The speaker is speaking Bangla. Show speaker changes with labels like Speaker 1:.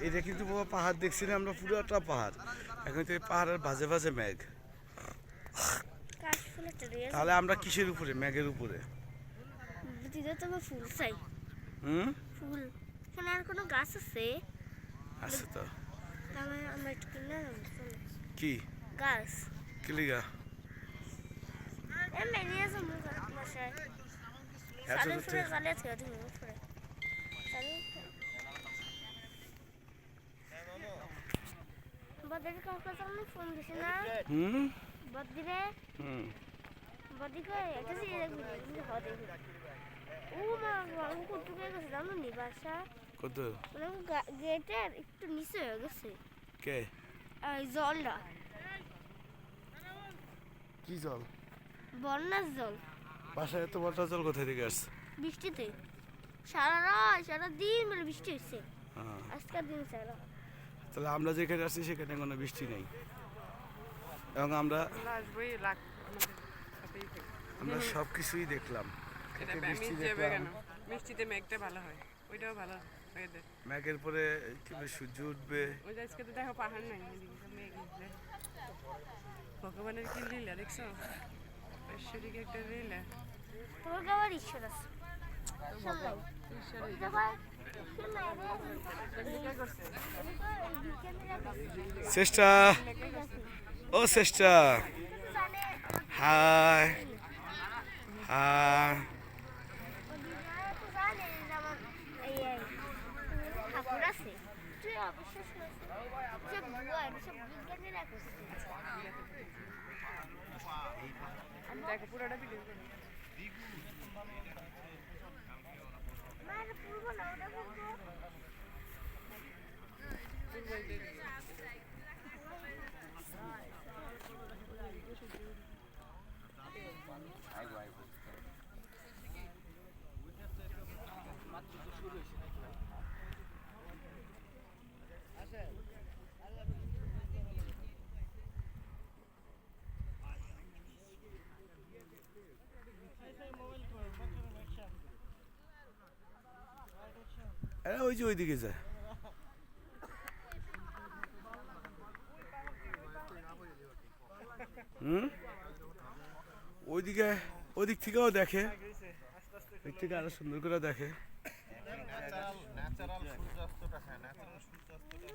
Speaker 1: এটা কিন্তু বাবা পাহাড় দেখছি না আমরা, পুরোটা পাহাড়। এখন তো পাহাড়ের ভাজে ভাজে মেঘ। তাহলে আমরা কিসের উপরে? মেঘের উপরে।
Speaker 2: ফুল চাই। ফুল এখানে আর কোনো গাছ আছে?
Speaker 1: আছে তো।
Speaker 2: তাহলে আমরা একটু কিনে
Speaker 1: কি
Speaker 2: গাছ?
Speaker 1: কিলিগা
Speaker 2: এমনি নিয়ে যাবো বাসায়।
Speaker 1: এত
Speaker 2: সালে
Speaker 1: দূর
Speaker 2: ফুলে
Speaker 1: থেকে?
Speaker 2: গালে থেকে তুমি ফুলে বদির কাউকে আমি ফোন দিছি না। বদিরে বদি কই একটা জিনিস দেখবি তুমি হদে ও মা আমি কত কে গেছে জানো নি বাসা
Speaker 1: কত?
Speaker 2: মানে গেটের একটু নিচে হয়ে গেছে।
Speaker 1: কে?
Speaker 2: এই জলটা।
Speaker 1: কি জল?
Speaker 2: বন্যার জল।
Speaker 1: বাসায় এত বর্ষা জল কোথায় থেকে আসছে?
Speaker 2: বৃষ্টিতে সারা রাত সারা দিন মানে বৃষ্টি হচ্ছে। আজকের দিন সারা।
Speaker 1: তাহলে আমরা যেখানে আসছি সেখানে কোনো বৃষ্টি নেই, এবং আমরা সব কিছুই দেখলাম।
Speaker 3: মিষ্টিতে মেঘটা ভালো হয়, ওইটাও ভালো হয়।
Speaker 1: মেঘের পরে কিভাবে সূর্য উঠবে।
Speaker 3: ওই আজকে তো দেখো পাহাড় নাই, মেঘ। ভগবানের কি লীলা দেখছো? ঐশ্বরিক একটা লীলা।
Speaker 2: তোর গাওয়ার ঈশ্বর আছে।
Speaker 1: চেষ্টা ও চেষ্টা হাই হাই
Speaker 2: ঠাকুর আছে তুই অবিশ্বাস
Speaker 3: দেখো পুরোটা ভিডিও করো।
Speaker 1: ওই যে ওইদিকে যায়। ওইদিকে ওইদিক থেকেও দেখে, ওই থেকে আরো সুন্দর করে দেখে।
Speaker 4: ন্যাচারাল সূর্যাস্তটা, হ্যাঁ ন্যাচারাল সূর্যাস্তটা